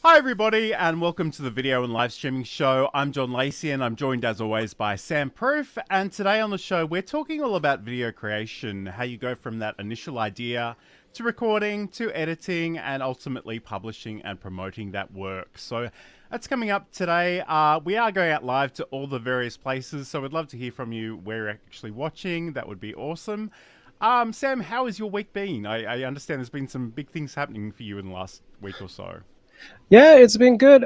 Hi everybody and welcome to the video and live streaming show. I'm John Lacey and I'm joined as always by Sam Proof, and today on the show we're talking all about video creation, how you go from that initial idea to recording to editing and ultimately publishing and promoting that work. So that's coming up today. We are going out live to all the various places, so we'd love to hear from you where you're actually watching. That would be awesome. Sam, how has your week been? I understand there's been some big things happening for you in the last week or so. Yeah, it's been good.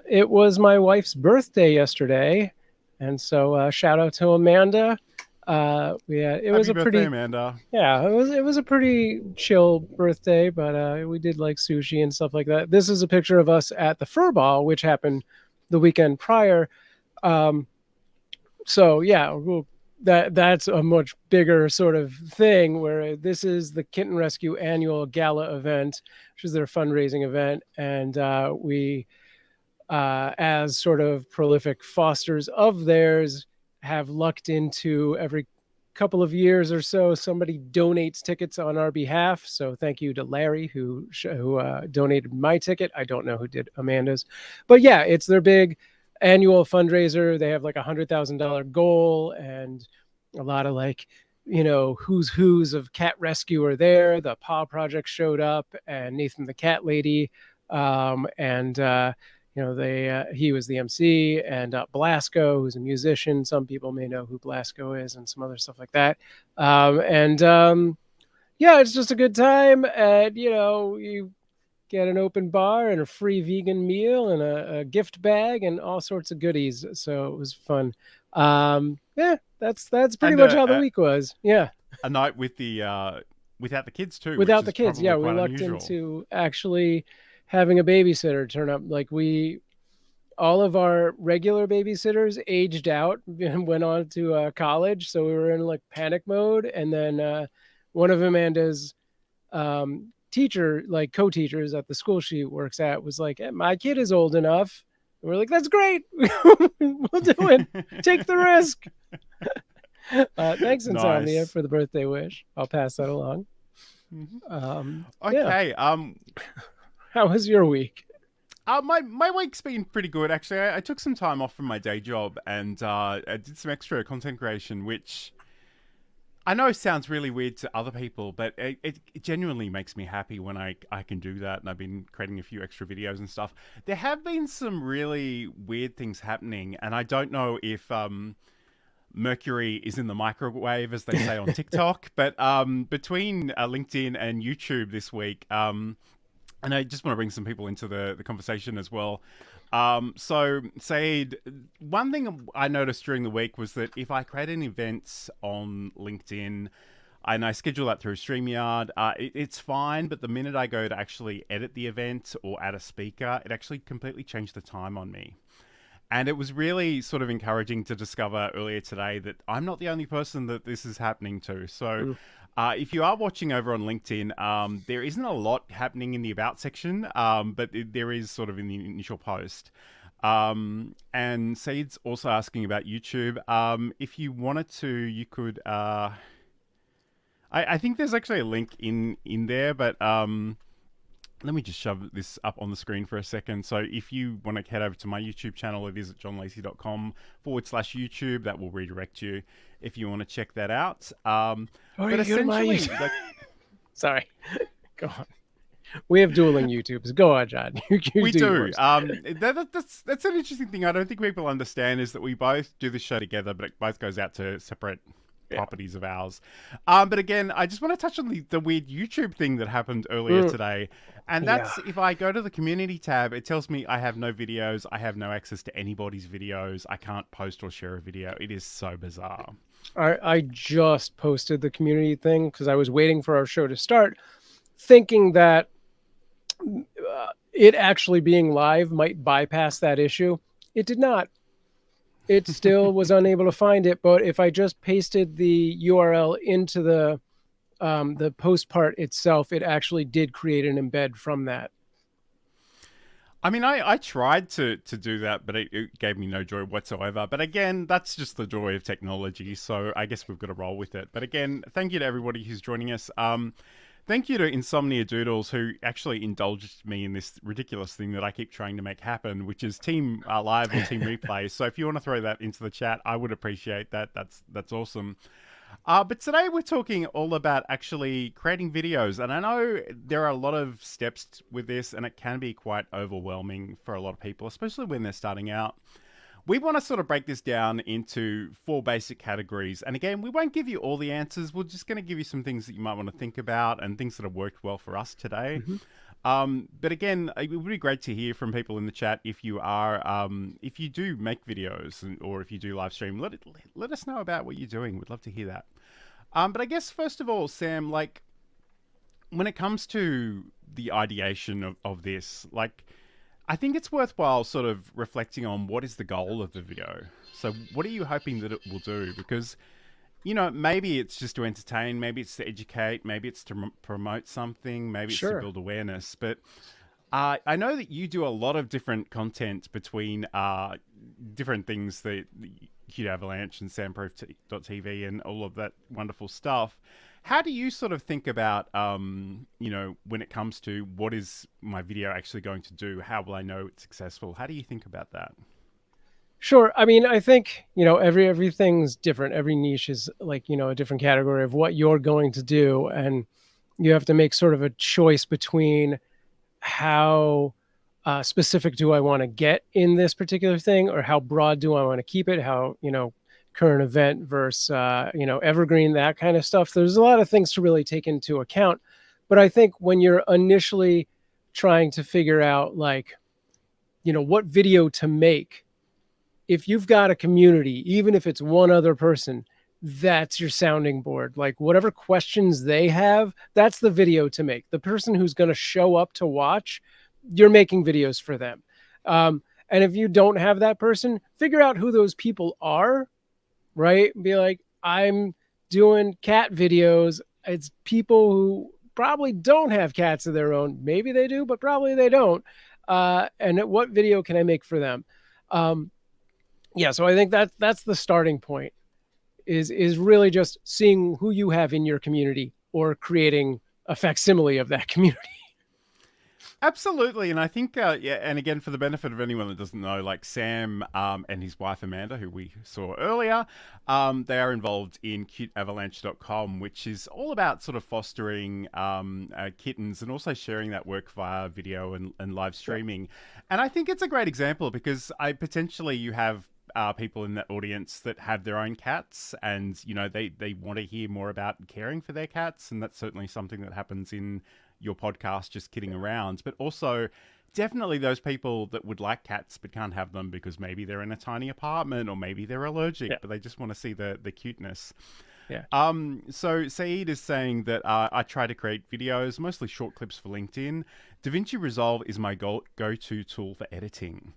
It was my wife's birthday yesterday, and so shout out to Amanda. It was Happy a birthday, pretty, Amanda. yeah, it was a pretty chill birthday, but we did like sushi and stuff like that. This is a picture of us at the Fur Ball, which happened the weekend prior. So yeah, that's a much bigger sort of thing, where this is the Kitten Rescue annual gala event, which is their fundraising event. And we, as sort of prolific fosters of theirs, have lucked into every couple of years or so, somebody donates tickets on our behalf. So thank you to Larry, who donated my ticket. I don't know who did Amanda's, but yeah, it's their big annual fundraiser. They have like $100,000 goal, and a lot of like, who's of cat rescue are there. The Paw Project showed up, and Nathan the Cat Lady, he was the MC, and Blasco, who's a musician. Some people may know who Blasco is, and some other stuff like that. Yeah, it's just a good time, and you get an open bar and a free vegan meal and a gift bag and all sorts of goodies. So it was fun. Yeah, that's pretty And much how the week was. Yeah. a night with the without the kids too, which Without is the kids. probably Yeah, we quite lucked unusual. into actually having a babysitter turn up. Like all of our regular babysitters aged out and went on to college. So we were in like panic mode. And then one of Amanda's co-teachers at the school she works at was like, hey, my kid is old enough. And we're like, that's great. We'll do it. Take the risk. Thanks, Insomnia, Nice. for the birthday wish. I'll pass that along. Yeah. Okay. How was your week? My week's been pretty good actually. I took some time off from my day job and I did some extra content creation, which I know sounds really weird to other people, but it genuinely makes me happy when I can do that. And I've been creating a few extra videos and stuff. There have been some really weird things happening, and I don't know if Mercury is in the microwave, as they say on TikTok, but between LinkedIn and YouTube this week, and I just want to bring some people into the conversation as well. So, Saeed, one thing I noticed during the week was that if I create an event on LinkedIn and I schedule that through StreamYard, it's fine. But the minute I go to actually edit the event or add a speaker, it actually completely changed the time on me. And it was really sort of encouraging to discover earlier today that I'm not the only person that this is happening to. So if you are watching over on LinkedIn, there isn't a lot happening in the About section, but there is sort of in the initial post. And Saeed's also asking about YouTube. If you wanted to, you could... I think there's actually a link in there, but... let me just shove this up on the screen for a second. So if you want to head over to my YouTube channel, it is at johnlacey.com/YouTube. That will redirect you if you want to check that out. But essentially... Sorry. Go on. We have dueling YouTubes. Go on, John. We do. That's an interesting thing I don't think people understand, is that we both do this show together, but it both goes out to separate properties of ours. But again, I just want to touch on the weird YouTube thing that happened earlier today. And that's if I go to the community tab, it tells me I have no videos. I have no access to anybody's videos. I can't post or share a video. It is so bizarre. I just posted the community thing because I was waiting for our show to start, thinking that it actually being live might bypass that issue. It did not. It still was unable to find it, but if I just pasted the URL into the post part itself, it actually did create an embed from that. I mean, I tried to do that, but it gave me no joy whatsoever. But again, that's just the joy of technology, so I guess we've got to roll with it. But again, thank you to everybody who's joining us. Thank you to Insomnia Doodles, who actually indulged me in this ridiculous thing that I keep trying to make happen, which is team live or team replay. So if you want to throw that into the chat, I would appreciate that. That's awesome. But today we're talking all about actually creating videos. And I know there are a lot of steps with this, and it can be quite overwhelming for a lot of people, especially when they're starting out. We want to sort of break this down into 4 basic categories. And again, we won't give you all the answers. We're just going to give you some things that you might want to think about and things that have worked well for us today. But again, it would be great to hear from people in the chat if you are, if you do make videos or if you do live stream, let us know about what you're doing. We'd love to hear that. But I guess first of all, Sam, like when it comes to the ideation of this, like I think it's worthwhile sort of reflecting on what is the goal of the video. So what are you hoping that it will do? Because, you know, maybe it's just to entertain, maybe it's to educate, maybe it's to promote something, maybe it's to build awareness. But I know that you do a lot of different content between different things that Qt Avalanche and Soundproof.tv and all of that wonderful stuff. How do you sort of think about, you know, when it comes to what is my video actually going to do? How will I know it's successful? How do you think about that? Sure. I mean, I think, you know, everything's different. Every niche is like, you know, a different category of what you're going to do. And you have to make sort of a choice between how specific do I want to get in this particular thing, or how broad do I want to keep it? How, you know, current event versus, you know, evergreen, that kind of stuff. There's a lot of things to really take into account. But I think when you're initially trying to figure out, like, you know, what video to make, if you've got a community, even if it's one other person, that's your sounding board. Like whatever questions they have, that's the video to make. The person who's going to show up to watch, you're making videos for them. And if you don't have that person, figure out who those people are, right? Be like, I'm doing cat videos. It's people who probably don't have cats of their own. Maybe they do, but probably they don't. And what video can I make for them? Yeah, so I think that's the starting point, is really just seeing who you have in your community or creating a facsimile of that community. Absolutely, and I think, yeah, and again, for the benefit of anyone that doesn't know, like Sam and his wife Amanda, who we saw earlier, they are involved in cuteavalanche.com, which is all about sort of fostering kittens and also sharing that work via video and live streaming. And I think it's a great example because potentially you have people in that audience that have their own cats, and you know they want to hear more about caring for their cats, and that's certainly something that happens in your podcast, Just Kidding Around. But also definitely those people that would like cats but can't have them because maybe they're in a tiny apartment or maybe they're allergic, but they just want to see the cuteness. So Saeed is saying that I try to create videos, mostly short clips for LinkedIn. DaVinci Resolve is my go-to tool for editing.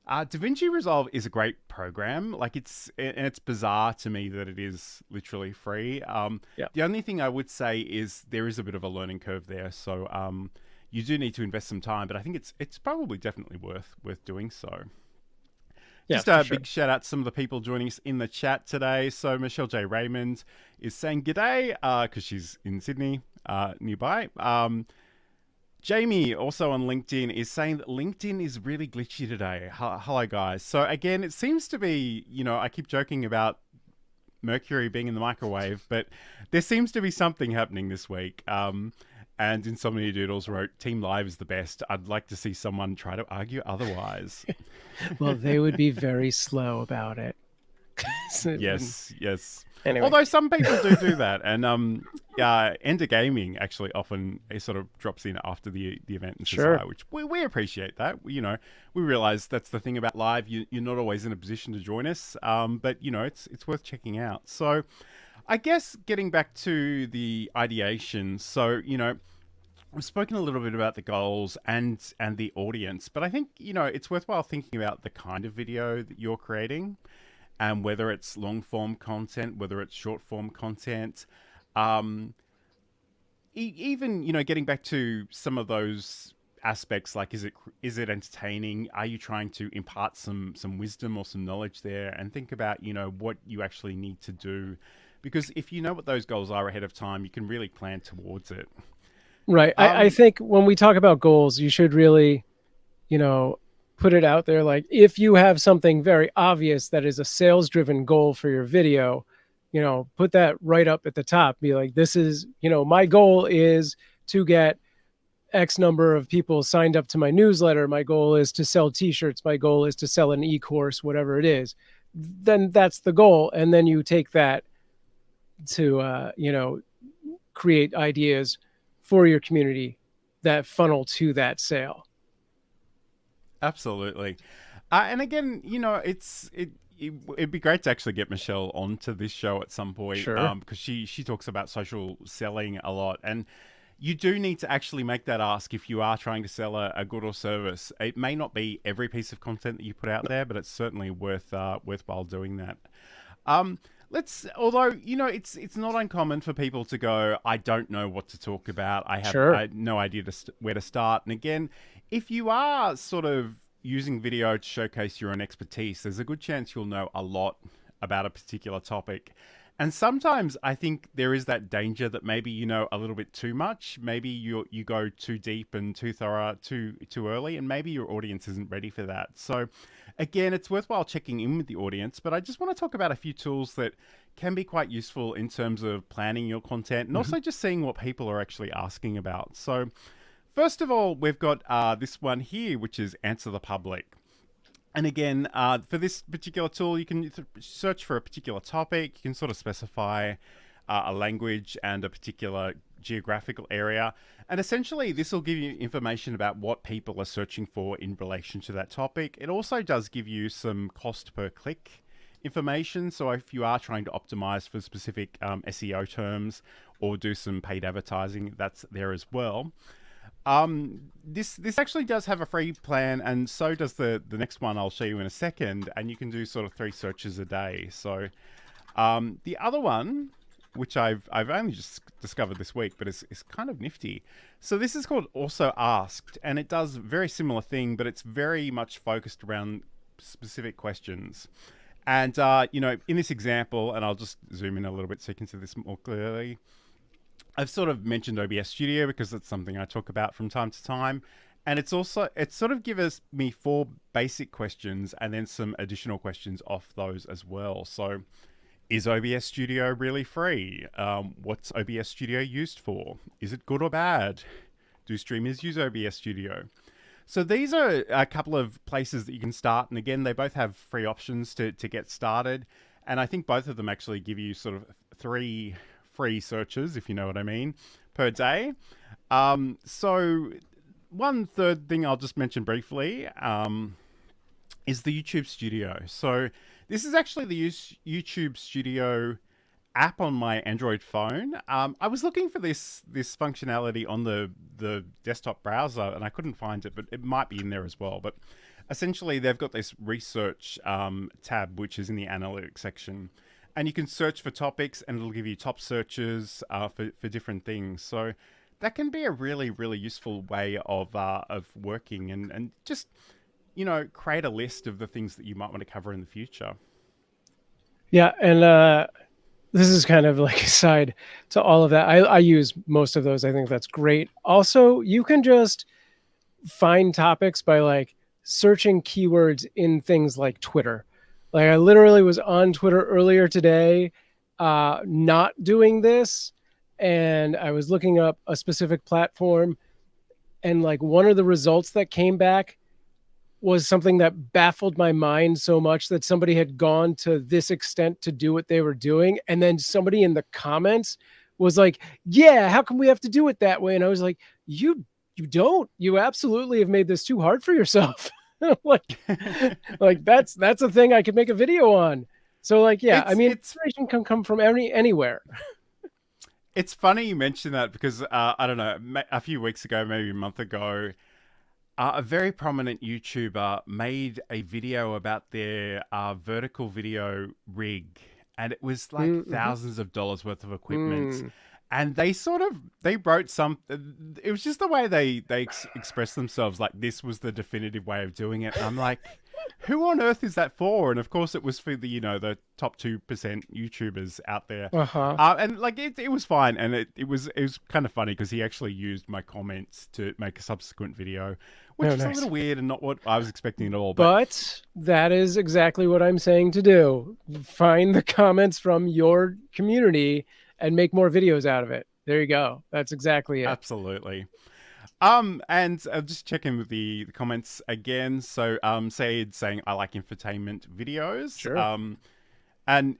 DaVinci Resolve is a great program. Like it's bizarre to me that it is literally free. The only thing I would say is there is a bit of a learning curve there. So you do need to invest some time, but I think it's probably definitely worth doing so. Just a big shout out to some of the people joining us in the chat today. So Michelle J. Raymond is saying g'day because she's in Sydney nearby. Jamie, also on LinkedIn, is saying that LinkedIn is really glitchy today. Hello, guys. So again, it seems to be, you know, I keep joking about Mercury being in the microwave, but there seems to be something happening this week. And Insomnia Doodles wrote, Team Live is the best. I'd like to see someone try to argue otherwise. Well, they would be very slow about it. Yes. Anyway. Although some people do that, and Ender Gaming actually often sort of drops in after the event and says hi, which we appreciate that. You know, we realize that's the thing about live. You're not always in a position to join us, but you know it's worth checking out. So, I guess getting back to the ideation. So you know, we've spoken a little bit about the goals and the audience, but I think you know it's worthwhile thinking about the kind of video that you're creating. And whether it's long form content, whether it's short form content, even you know, getting back to some of those aspects, like is it entertaining? Are you trying to impart some wisdom or some knowledge there? And think about you know what you actually need to do, because if you know what those goals are ahead of time, you can really plan towards it. Right. I Um, think when we talk about goals, you should really, you know, put it out there. Like if you have something very obvious that is a sales driven goal for your video, put that right up at the top. Be like, this is, my goal is to get X number of people signed up to my newsletter. My goal is to sell t-shirts. My goal is to sell an e-course, whatever it is. Then that's the goal. And then you take that to, create ideas for your community that funnel to that sale. Absolutely. And again, it'd be great to actually get Michelle onto this show at some point, Sure. because she talks about social selling a lot, and you do need to actually make that ask if you are trying to sell a good or service. It may not be every piece of content that you put out there, but it's certainly worthwhile doing that. Although it's not uncommon for people to go, I don't know what to talk about. I Sure. had no idea where to start. And again, if you are sort of using video to showcase your own expertise, there's a good chance you'll know a lot about a particular topic. And sometimes I think there is that danger that maybe you know a little bit too much. Maybe you go too deep and too thorough too early, and maybe your audience isn't ready for that. So again, it's worthwhile checking in with the audience, but I just want to talk about a few tools that can be quite useful in terms of planning your content and Mhm. also just seeing what people are actually asking about. So first of all, we've got this one here, which is Answer the Public. And again, for this particular tool, you can search for a particular topic. You can sort of specify a language and a particular geographical area. And essentially, this will give you information about what people are searching for in relation to that topic. It also does give you some cost per click information. So if you are trying to optimize for specific SEO terms or do some paid advertising, that's there as well. This actually does have a free plan, and so does the next one I'll show you in a second. And you can do sort of 3 searches a day. So the other one, which I've only just discovered this week, but it's kind of nifty. So this is called Also Asked, and it does a very similar thing, but it's very much focused around specific questions. And in this example, and I'll just zoom in a little bit so you can see this more clearly. I've sort of mentioned OBS Studio because it's something I talk about from time to time. And it's sort of gives me 4 basic questions and then some additional questions off those as well. So is OBS Studio really free? What's OBS Studio used for? Is it good or bad? Do streamers use OBS Studio? So these are a couple of places that you can start. And again, they both have free options to get started. And I think both of them actually give you sort of 3 free searches, if you know what I mean, per day. So one third thing I'll just mention briefly is the YouTube Studio. So this is actually the YouTube Studio app on my Android phone. I was looking for this functionality on the desktop browser and I couldn't find it, but it might be in there as well. But essentially, they've got this research tab, which is in the analytics section. And you can search for topics and it'll give you top searches for different things. So that can be a really, really useful way of working and just, create a list of the things that you might want to cover in the future. Yeah. And this is kind of like a side to all of that. I use most of those. I think that's great. Also, you can just find topics by like searching keywords in things like Twitter. Like I literally was on Twitter earlier today, not doing this, and I was looking up a specific platform, and like one of the results that came back was something that baffled my mind so much that somebody had gone to this extent to do what they were doing, and then somebody in the comments was like, "Yeah, how come we have to do it that way?" And I was like, "You don't. You absolutely have made this too hard for yourself." like like that's a thing I could make a video on. So like yeah, I mean It's inspiration can come from anywhere. it's funny you mentioned that because I don't know, a few weeks ago, maybe a month ago, a very prominent YouTuber made a video about their vertical video rig, and it was like Mm-hmm. thousands of dollars worth of equipment. Mm. And they wrote some. It was just the way they expressed themselves. Like this was the definitive way of doing it. And I'm like, who on earth is that for? And of course, it was for the the top 2% YouTubers out there. Uh-huh. And like it was fine, and it was kind of funny because he actually used my comments to make a subsequent video, which Oh, was a nice. little weird and not what I was expecting at all. But But that is exactly what I'm saying to do. Find the comments from your community and make more videos out of it. There you go. That's exactly it. absolutely. And just checking with the comments again. So, Said saying I like infotainment videos. Sure. And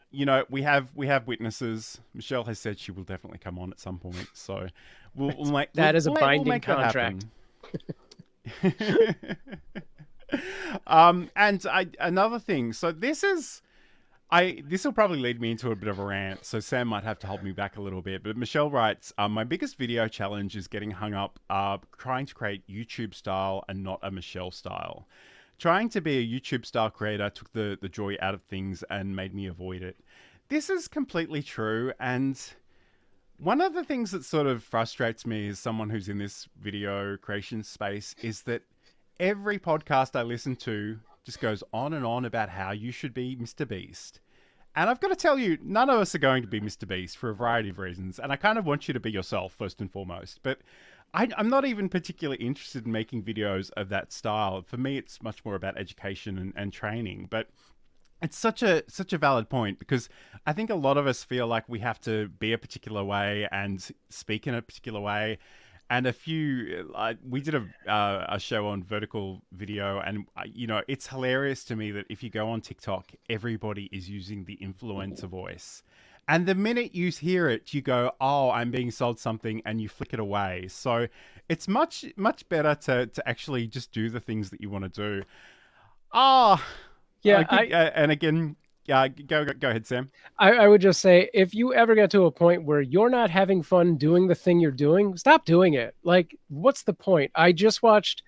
we have witnesses. Michelle has said she will definitely come on at some point. So we'll make That is a we'll binding make that contract. happen. And another thing. So this will probably lead me into a bit of a rant, so Sam might have to hold me back a little bit. But Michelle writes, my biggest video challenge is getting hung up trying to create YouTube style and not a Michelle style. Trying to be a YouTube style creator took the joy out of things and made me avoid it. This is completely true, and one of the things that sort of frustrates me as someone who's in this video creation space is that every podcast I listen to just goes on and on about how you should be Mr. Beast. And I've got to tell you, none of us are going to be Mr. Beast for a variety of reasons. And I kind of want you to be yourself first and foremost. But I'm not even particularly interested in making videos of that style. For me, it's much more about education and training. But it's such a valid point because I think a lot of us feel like we have to be a particular way and speak in a particular way. And we did a show on vertical video, and it's hilarious to me that if you go on TikTok, everybody is using the influencer voice, and the minute you hear it, you go, "Oh, I'm being sold something," and you flick it away. So it's much better to actually just do the things that you want to do. Ah, Yeah, and again, go ahead, Sam. I would just say if you ever get to a point where you're not having fun doing the thing you're doing, stop doing it. Like, what's the point? I just watched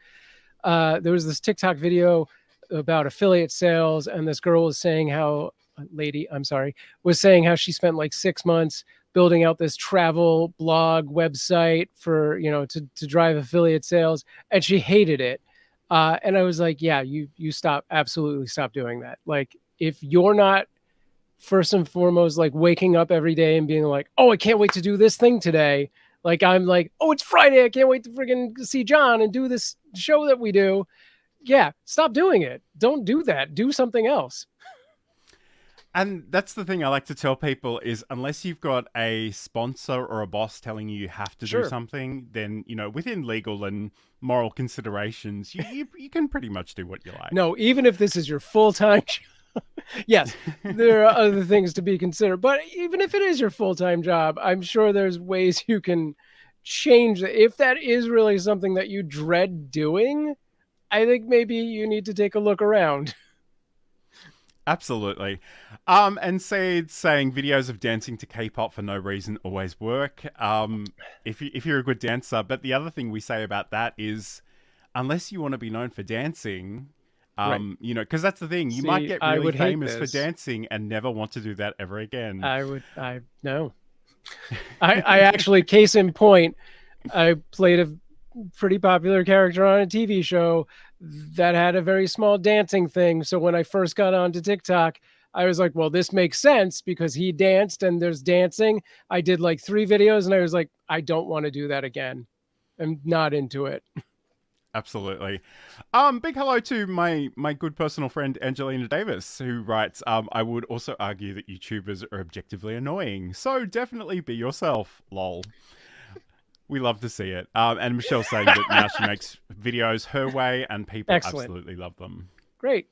there was this TikTok video about affiliate sales, and this girl was saying how lady, I'm sorry, was saying how she spent like 6 months building out this travel blog website for to drive affiliate sales, and she hated it. And I was like, yeah, you absolutely stop doing that. Like, if you're not first and foremost like waking up every day and being like, oh, I can't wait to do this thing today. Like, I'm like, oh, it's Friday, I can't wait to friggin' see John and do this show that we do. Yeah, stop doing it. Don't do that. Do something else. And that's the thing I like to tell people is unless you've got a sponsor or a boss telling you have to do Sure. something, then, within legal and moral considerations, you can pretty much do what you like. No, even if this is your full-time job, yes, there are other things to be considered. But even if it is your full-time job, I'm sure there's ways you can change it. If that is really something that you dread doing, I think maybe you need to take a look around. Absolutely. And saying videos of dancing to K-pop for no reason always work. If you're a good dancer, but the other thing we say about that is, unless you want to be known for dancing, Right. because that's the thing, you See, might get I really would hate famous for this. dancing and never want to do that ever again. No. I actually, case in point, I played a pretty popular character on a TV show that had a very small dancing thing. So when I first got onto TikTok, I was like, well, this makes sense because he danced and there's dancing. I did like 3 videos and I was like, I don't want to do that again. I'm not into it. Absolutely. Big hello to my good personal friend Angelina Davis, who writes, I would also argue that YouTubers are objectively annoying. So definitely be yourself, lol. We love to see it. And Michelle's saying that now she makes videos her way and people Excellent. absolutely love them. Great.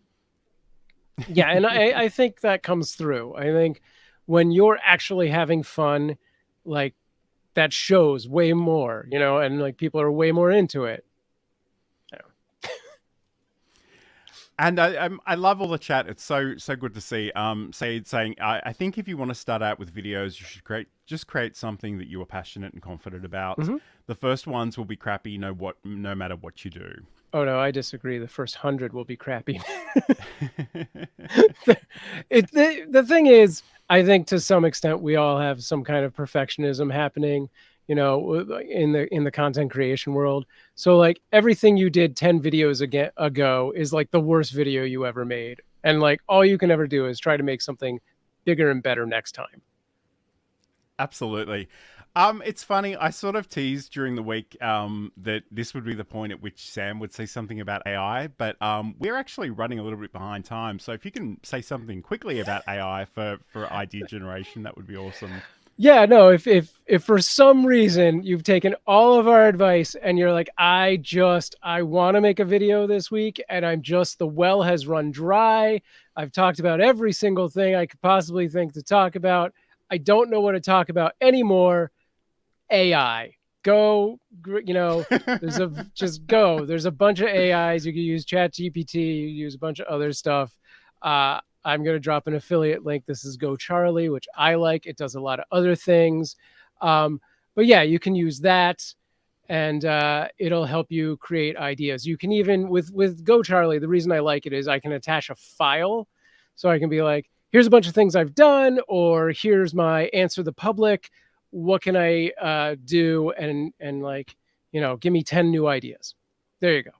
Yeah, and I think that comes through. I think when you're actually having fun, like, that shows way more, and like people are way more into it. And I love all the chat. It's so good to see. Saying, I think if you want to start out with videos, you should create something that you are passionate and confident about. Mm-hmm. The first ones will be crappy, no matter what you do. Oh no, I disagree. The first 100 will be crappy. The thing is, I think to some extent we all have some kind of perfectionism happening. in the content creation world. So like everything you did 10 videos ago is like the worst video you ever made. And like all you can ever do is try to make something bigger and better next time. Absolutely. It's funny. I sort of teased during the week that this would be the point at which Sam would say something about AI, but we're actually running a little bit behind time. So if you can say something quickly about AI for idea generation, that would be awesome. Yeah, no, if for some reason you've taken all of our advice and you're like, I want to make a video this week and the well has run dry. I've talked about every single thing I could possibly think to talk about. I don't know what to talk about anymore. AI. Go, just go. There's a bunch of AIs. You can use ChatGPT, you use a bunch of other stuff. I'm going to drop an affiliate link. This is Go Charlie, which I like. It does a lot of other things. But yeah, you can use that and it'll help you create ideas. You can even, with Go Charlie, the reason I like it is I can attach a file. So I can be like, here's a bunch of things I've done, or here's my answer the public. What can I do? And like, give me 10 new ideas. There you go.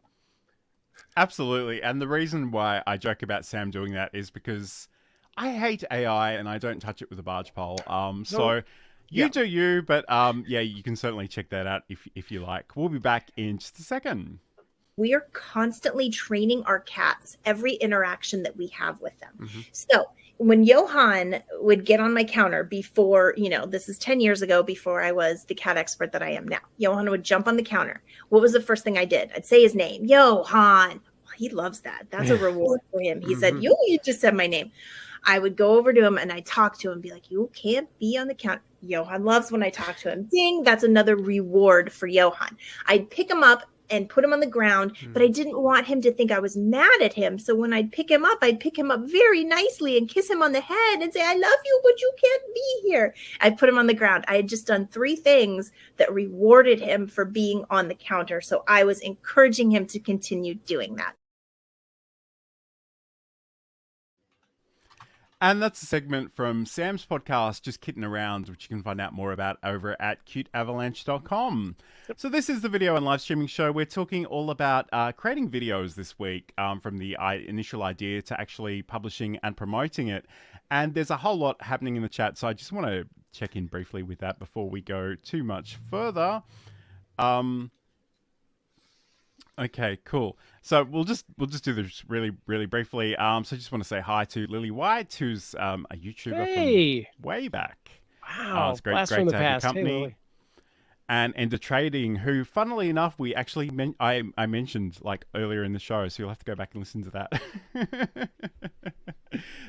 Absolutely. And the reason why I joke about Sam doing that is because I hate AI and I don't touch it with a barge pole. So you do you, but yeah, you can certainly check that out if you like. We'll be back in just a second. We are constantly training our cats every interaction that we have with them. Mm-hmm. So when Johan would get on my counter before, this is 10 years ago, before I was the cat expert that I am now, Johan would jump on the counter. What was the first thing I did? I'd say his name, Johan. He loves that. That's a reward for him. He said, you just said my name. I would go over to him and I'd talk to him and be like, you can't be on the counter. Johan loves when I talk to him. Ding, that's another reward for Johan. I'd pick him up and put him on the ground, but I didn't want him to think I was mad at him. So when I'd pick him up very nicely and kiss him on the head and say, I love you, but you can't be here. I'd put him on the ground. I had just done 3 things that rewarded him for being on the counter. So I was encouraging him to continue doing that. And that's a segment from Sam's podcast, Just Kidding Around, which you can find out more about over at cuteavalanche.com. Yep. So this is the video and live streaming show. We're talking all about creating videos this week, from the initial idea to actually publishing and promoting it. And there's a whole lot happening in the chat, so I just want to check in briefly with that before we go too much further. Okay, cool. So we'll just do this really, really briefly. So I just want to say hi to Lily White, who's a YouTuber from way back. Wow, it's great to have your company. Hey, and Ender Trading, who, funnily enough, we actually I mentioned like earlier in the show, so you'll have to go back and listen to that.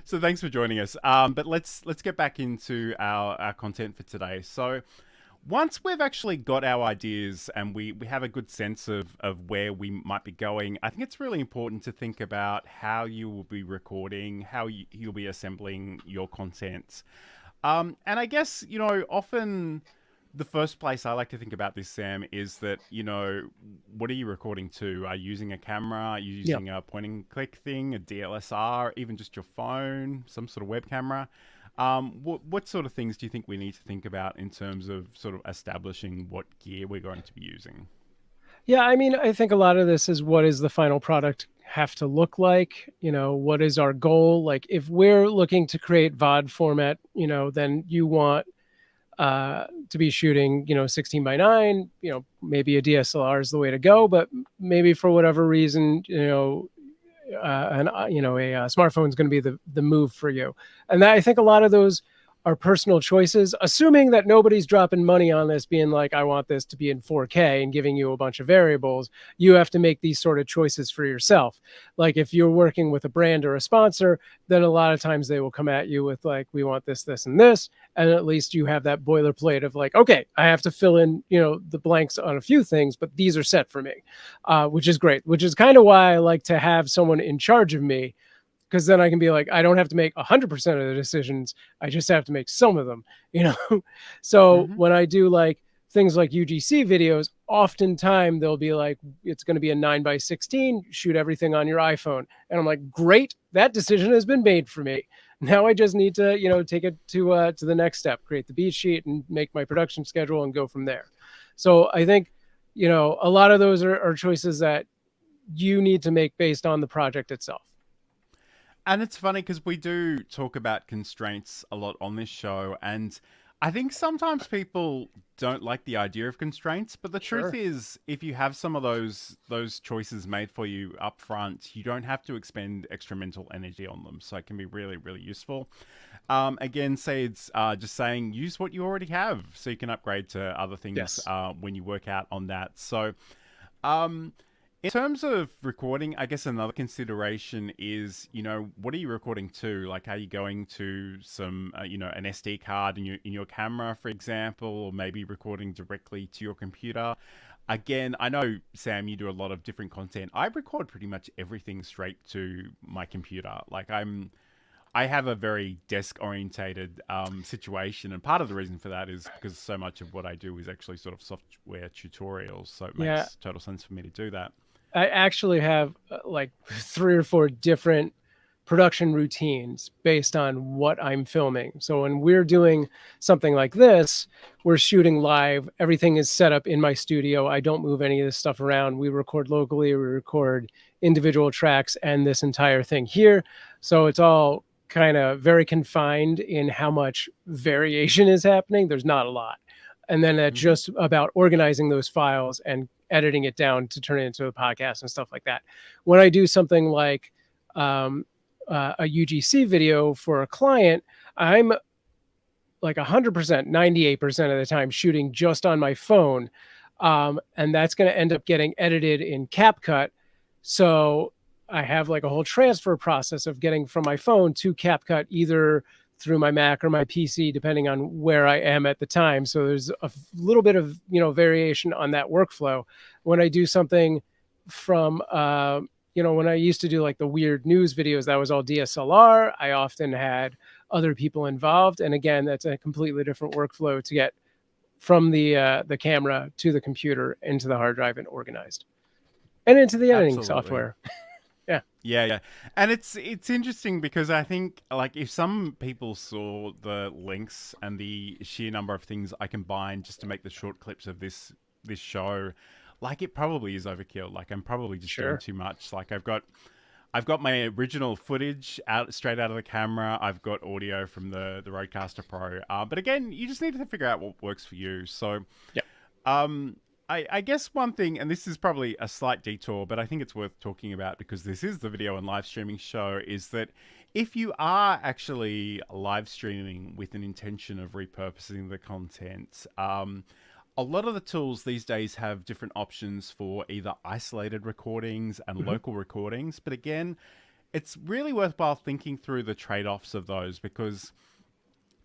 So thanks for joining us. But let's get back into our content for today. So once we've actually got our ideas and we have a good sense of where we might be going, I think it's really important to think about how you will be recording, how you'll be assembling your content. And I guess, often the first place I like to think about this, Sam, is that, what are you recording to? Are you using a camera? Are you using a point and click thing, a DSLR, even just your phone, some sort of web camera? What sort of things do you think we need to think about in terms of sort of establishing what gear we're going to be using? Yeah, I mean, I think a lot of this is, what is the final product have to look like? What is our goal? Like if we're looking to create VOD format, then you want to be shooting, 16:9, maybe a DSLR is the way to go, but maybe for whatever reason, a smartphone is going to be the move for you. And I think a lot of those are personal choices, assuming that nobody's dropping money on this being like, I want this to be in 4K and giving you a bunch of variables. You have to make these sort of choices for yourself. Like if you're working with a brand or a sponsor, then a lot of times they will come at you with like, we want this, this, and this. And at least you have that boilerplate of like, okay, I have to fill in, the blanks on a few things, but these are set for me, which is great, which is kind of why I like to have someone in charge of me. Because then I can be like, I don't have to make 100% of the decisions. I just have to make some of them, So when I do like things like UGC videos, oftentimes they'll be like, it's going to be a 9:16, shoot everything on your iPhone. And I'm like, great, that decision has been made for me. Now I just need to, take it to the next step, create the beat sheet and make my production schedule and go from there. So I think, a lot of those are choices that you need to make based on the project itself. And it's funny because we do talk about constraints a lot on this show, and I think sometimes people don't like the idea of constraints, but the truth Sure. is, if you have some of those choices made for you up front, you don't have to expend extra mental energy on them. So it can be really, really useful. Again, say it's just saying use what you already have, so you can upgrade to other things Yes. when you work out on that. So. Um, in terms of recording, I guess another consideration is, what are you recording to? Like, are you going to some, an SD card in your camera, for example, or maybe recording directly to your computer? Again, I know, Sam, you do a lot of different content. I record pretty much everything straight to my computer. Like, I have a very desk orientated situation, and part of the reason for that is because so much of what I do is actually sort of software tutorials, so it Yeah. makes total sense for me to do that. I actually have like 3 or 4 different production routines based on what I'm filming. So when we're doing something like this, we're shooting live. Everything is set up in my studio. I don't move any of this stuff around. We record locally, we record individual tracks and this entire thing here. So it's all kind of very confined in how much variation is happening. There's not a lot. And then it's Mm-hmm. just about organizing those files and editing it down to turn it into a podcast and stuff like that. When I do something like a UGC video for a client, I'm like 100%, 98% of the time shooting just on my phone. And that's going to end up getting edited in CapCut. So I have like a whole transfer process of getting from my phone to CapCut, either through my Mac or my PC, depending on where I am at the time. So there's a little bit of, variation on that workflow. When I do something from, when I used to do like the weird news videos, that was all DSLR. I often had other people involved. And again, that's a completely different workflow to get from the camera to the computer into the hard drive and organized and into the editing Absolutely. software. Yeah. Yeah. And it's interesting because I think, like, if some people saw the links and the sheer number of things I combine just to make the short clips of this show, like, it probably is overkill. Like, I'm probably just doing Sure. too much. Like, I've got my original footage out straight out of the camera. I've got audio from the Rodecaster Pro. But again, you just need to figure out what works for you. So, Yeah. I guess one thing, and this is probably a slight detour, but I think it's worth talking about because this is the video and live streaming show, is that if you are actually live streaming with an intention of repurposing the content, a lot of the tools these days have different options for either isolated recordings and Mm-hmm. local recordings. But again, it's really worthwhile thinking through the trade-offs of those, because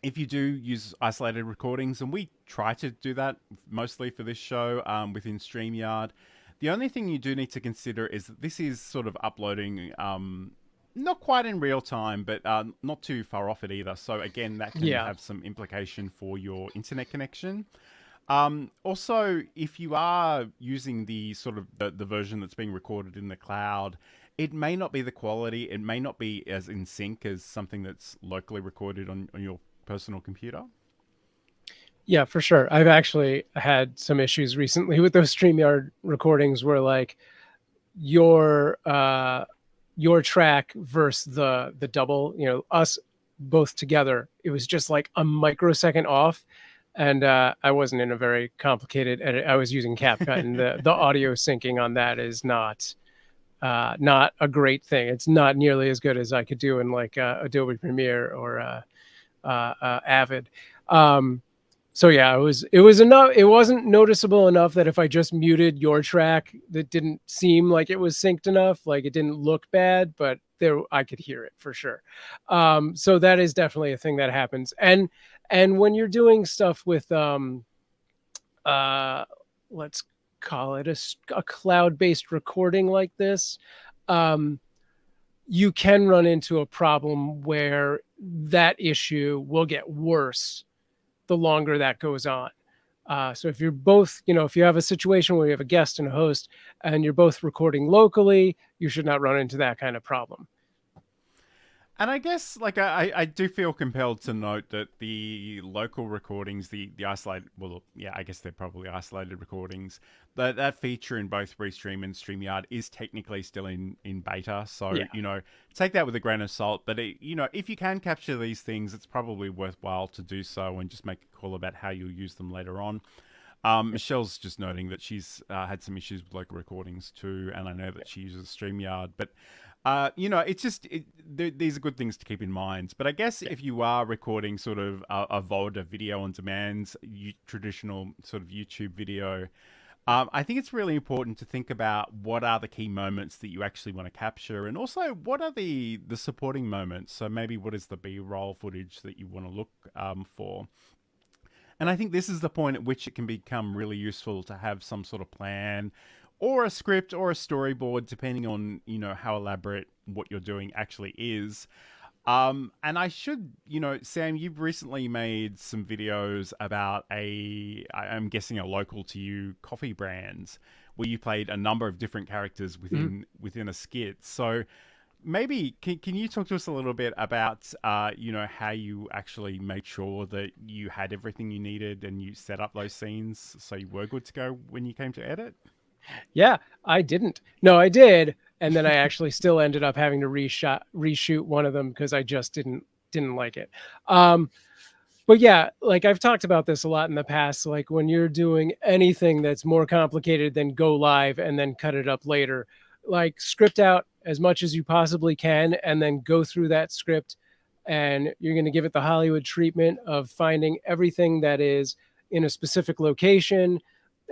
if you do use isolated recordings, and we try to do that mostly for this show within StreamYard, the only thing you do need to consider is that this is sort of uploading not quite in real time, but not too far off it either. So again, that can Yeah. have some implication for your internet connection. Also, if you are using the sort of the version that's being recorded in the cloud, it may not be the quality, it may not be as in sync as something that's locally recorded on your personal computer. Yeah, for sure. I've actually had some issues recently with those StreamYard recordings where like your track versus the double, us both together, it was just like a microsecond off. And I wasn't in a very complicated edit. I was using CapCut, and the audio syncing on that is not a great thing. It's not nearly as good as I could do in like Adobe Premiere or Avid. So yeah, it was enough. It wasn't noticeable enough that if I just muted your track, that didn't seem like it was synced enough. Like it didn't look bad, but there I could hear it for sure. So that is definitely a thing that happens. And when you're doing stuff with let's call it a cloud-based recording like this, you can run into a problem where that issue will get worse the longer that goes on. So if you're both, if you have a situation where you have a guest and a host and you're both recording locally, you should not run into that kind of problem. And I guess, like, I do feel compelled to note that the local recordings, the isolated, well, yeah, I guess they're probably isolated recordings, that feature in both Restream and StreamYard is technically still in beta. So, Yeah. take that with a grain of salt. But, if you can capture these things, it's probably worthwhile to do so and just make a call about how you'll use them later on. Michelle's just noting that she's had some issues with local recordings too, and I know that she uses StreamYard. But it's just these are good things to keep in mind. But I guess if you are recording sort of a VOD, a video on demand, traditional sort of YouTube video, I think it's really important to think about what are the key moments that you actually want to capture, and also what are the supporting moments. So maybe what is the B-roll footage that you want to look for. And I think this is the point at which it can become really useful to have some sort of plan or a script or a storyboard, depending on, how elaborate what you're doing actually is. And I should, Sam, you've recently made some videos about I'm guessing a local to you coffee brand, where you played a number of different characters within a skit. So maybe can you talk to us a little bit about how you actually made sure that you had everything you needed and you set up those scenes so you were good to go when you came to edit? Yeah, I didn't. No, I did, and then I actually still ended up having to reshoot one of them because I just didn't like it. But yeah, like I've talked about this a lot in the past. Like when you're doing anything that's more complicated than go live and then cut it up later, like script out as much as you possibly can and then go through that script, and you're going to give it the Hollywood treatment of finding everything that is in a specific location,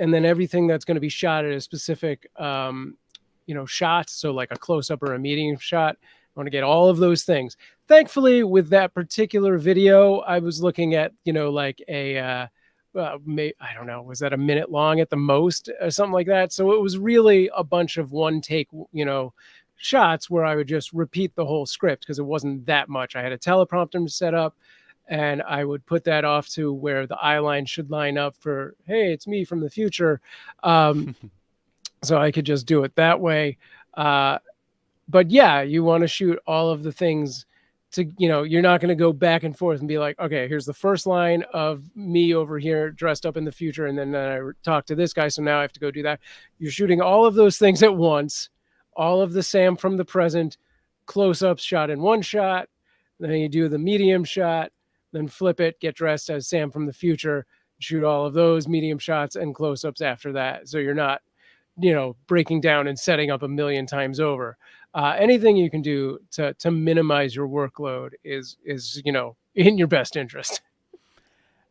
and then everything that's going to be shot at a specific shot. So like a close-up or a medium shot. I want to get all of those things. Thankfully, with that particular video, I was looking at like I don't know, was that a minute long at the most or something like that? So it was really a bunch of one take shots where I would just repeat the whole script because it wasn't that much. I had a teleprompter set up, and I would put that off to where the eye line should line up for, hey, it's me from the future. So I could just do it that way. But yeah, you want to shoot all of the things to, you're not going to go back and forth and be like, okay, here's the first line of me over here dressed up in the future. And then I talk to this guy. So now I have to go do that. You're shooting all of those things at once, all of the Sam from the present close-ups shot in one shot. Then you do the medium shot, then flip it, get dressed as Sam from the future, shoot all of those medium shots and close-ups after that. So you're not, breaking down and setting up a million times over. Anything you can do to minimize your workload is in your best interest.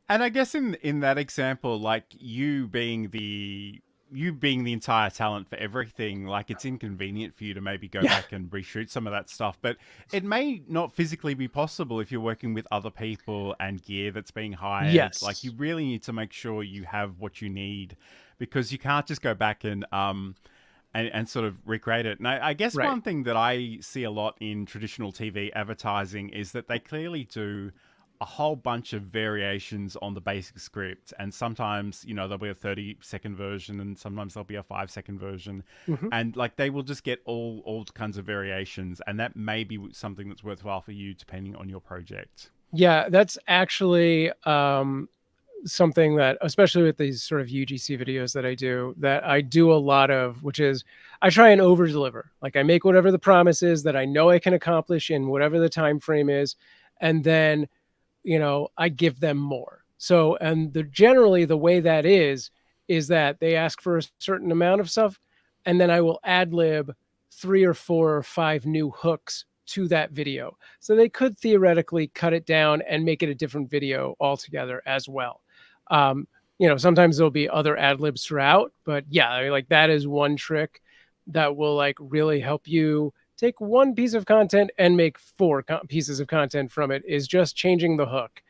And I guess in that example, like you being the entire talent for everything, like it's inconvenient for you to maybe go back and reshoot some of that stuff, but it may not physically be possible if you're working with other people and gear that's being hired. Yes. Like you really need to make sure you have what you need, because you can't just go back and sort of recreate it. And I guess one thing that I see a lot in traditional TV advertising is that they clearly do a whole bunch of variations on the basic script, and sometimes there'll be a 30-second version and sometimes there'll be a 5-second version, and like they will just get all kinds of variations, and that may be something that's worthwhile for you depending on your project. Yeah, that's actually something that, especially with these sort of UGC videos that I do a lot of, which is I try and over deliver. Like I make whatever the promise is that I know I can accomplish in whatever the time frame is, and then I give them more. So, and generally the way that is that they ask for a certain amount of stuff, and then I will ad lib 3 or 4 or 5 new hooks to that video. So they could theoretically cut it down and make it a different video altogether as well. Sometimes there'll be other ad libs throughout, but yeah, I mean, like that is one trick that will like really help you take one piece of content and make 4 pieces of content from it, is just changing the hook.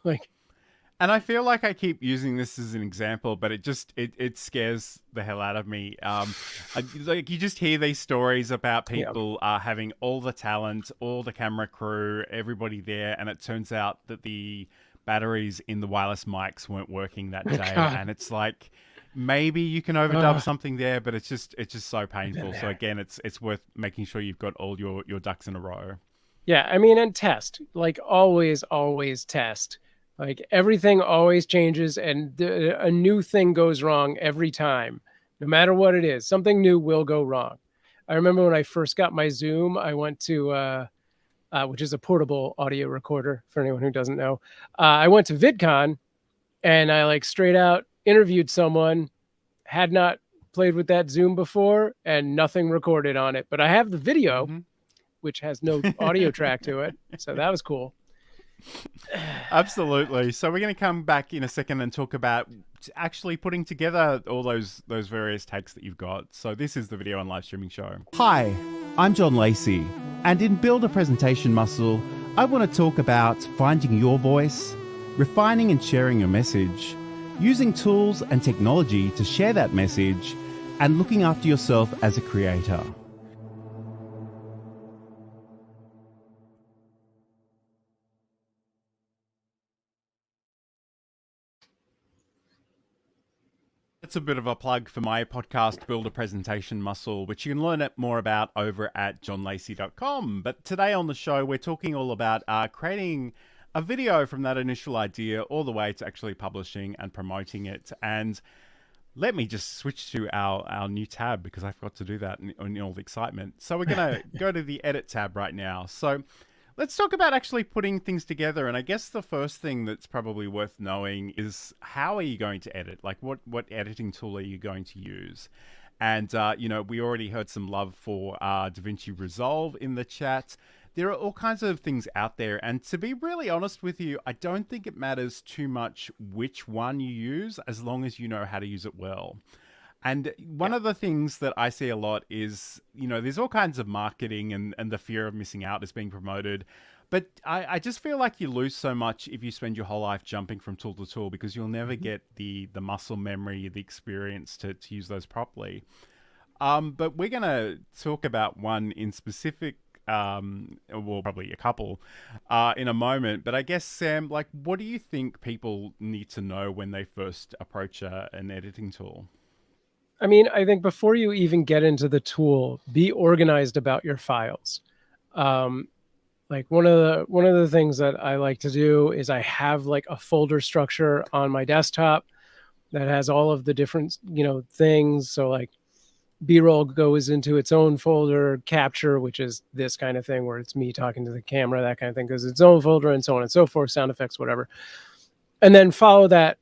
And I feel like I keep using this as an example, but it scares the hell out of me. Like you just hear these stories about people having all the talent, all the camera crew, everybody there, and it turns out that the batteries in the wireless mics weren't working that day, and it's like, maybe you can overdub something there, but it's just so painful. So again, it's worth making sure you've got all your ducks in a row. Yeah, I mean, and test, like always test. Like everything always changes, and a new thing goes wrong every time, no matter what it is. Something new will go wrong. I remember when I first got my Zoom, I went to, which is a portable audio recorder for anyone who doesn't know. I went to VidCon and I like straight out interviewed someone, had not played with that Zoom before, and nothing recorded on it. But I have the video, Mm-hmm. which has no audio track to it. So that was cool. Absolutely. So we're going to come back in a second and talk about actually putting together all those various takes that you've got. So this is the video and live streaming show. Hi, I'm John Lacey, and in Build a Presentation Muscle, I want to talk about finding your voice, refining and sharing your message, using tools and technology to share that message, and looking after yourself as a creator. That's a bit of a plug for my podcast, Build a Presentation Muscle, which you can learn more about over at johnlacey.com. But today on the show, we're talking all about creating a video from that initial idea all the way to actually publishing and promoting it. And let me just switch to our new tab because I forgot to do that in all the excitement. So we're going to go to the Edit tab right now. So let's talk about actually putting things together. And I guess the first thing that's probably worth knowing is how are you going to edit? Like what editing tool are you going to use? And, we already heard some love for DaVinci Resolve in the chat. There are all kinds of things out there. And to be really honest with you, I don't think it matters too much which one you use as long as you know how to use it well. And one of the things that I see a lot is, there's all kinds of marketing and the fear of missing out is being promoted. But I just feel like you lose so much if you spend your whole life jumping from tool to tool because you'll never get the muscle memory, the experience to use those properly. But we're going to talk about one in specific, well, probably a couple in a moment. But I guess, Sam, like, what do you think people need to know when they first approach an editing tool? I mean, I think before you even get into the tool, be organized about your files. Like one of the things that I like to do is I have like a folder structure on my desktop that has all of the different, things. So like B-roll goes into its own folder, capture, which is this kind of thing where it's me talking to the camera, that kind of thing goes its own folder, and so on and so forth, sound effects, whatever. And then follow that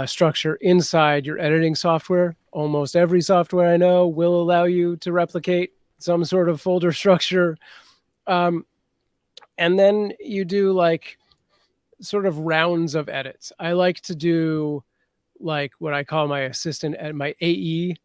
structure inside your editing software. Almost every software I know will allow you to replicate some sort of folder structure. And then you do like sort of rounds of edits. I like to do like what I call my assistant at my AE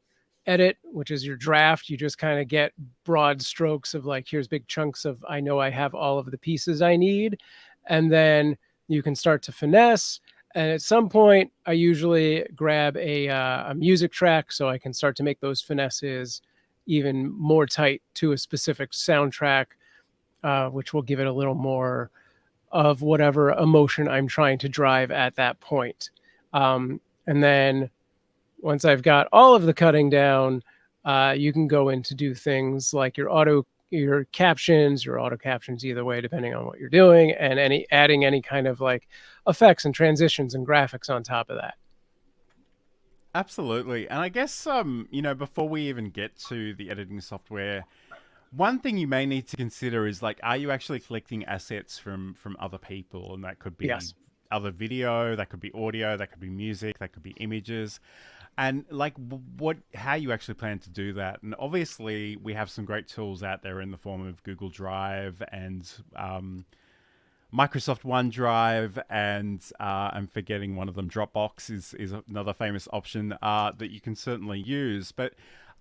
edit, which is your draft. You just kind of get broad strokes of like, here's big chunks of, I know I have all of the pieces I need. And then you can start to finesse. And at some point, I usually grab a music track so I can start to make those finesses even more tight to a specific soundtrack, which will give it a little more of whatever emotion I'm trying to drive at that point. And then once I've got all of the cutting down, you can go in to do things like your auto captions, either way, depending on what you're doing, and adding any kind of like effects and transitions and graphics on top of that. Absolutely. And I guess, before we even get to the editing software, one thing you may need to consider is like, are you actually collecting assets from other people? And that could be other video, that could be audio, that could be music, that could be images. And like how you actually plan to do that. And obviously we have some great tools out there in the form of Google Drive and Microsoft OneDrive, and I'm forgetting one of them, Dropbox is another famous option that you can certainly use. But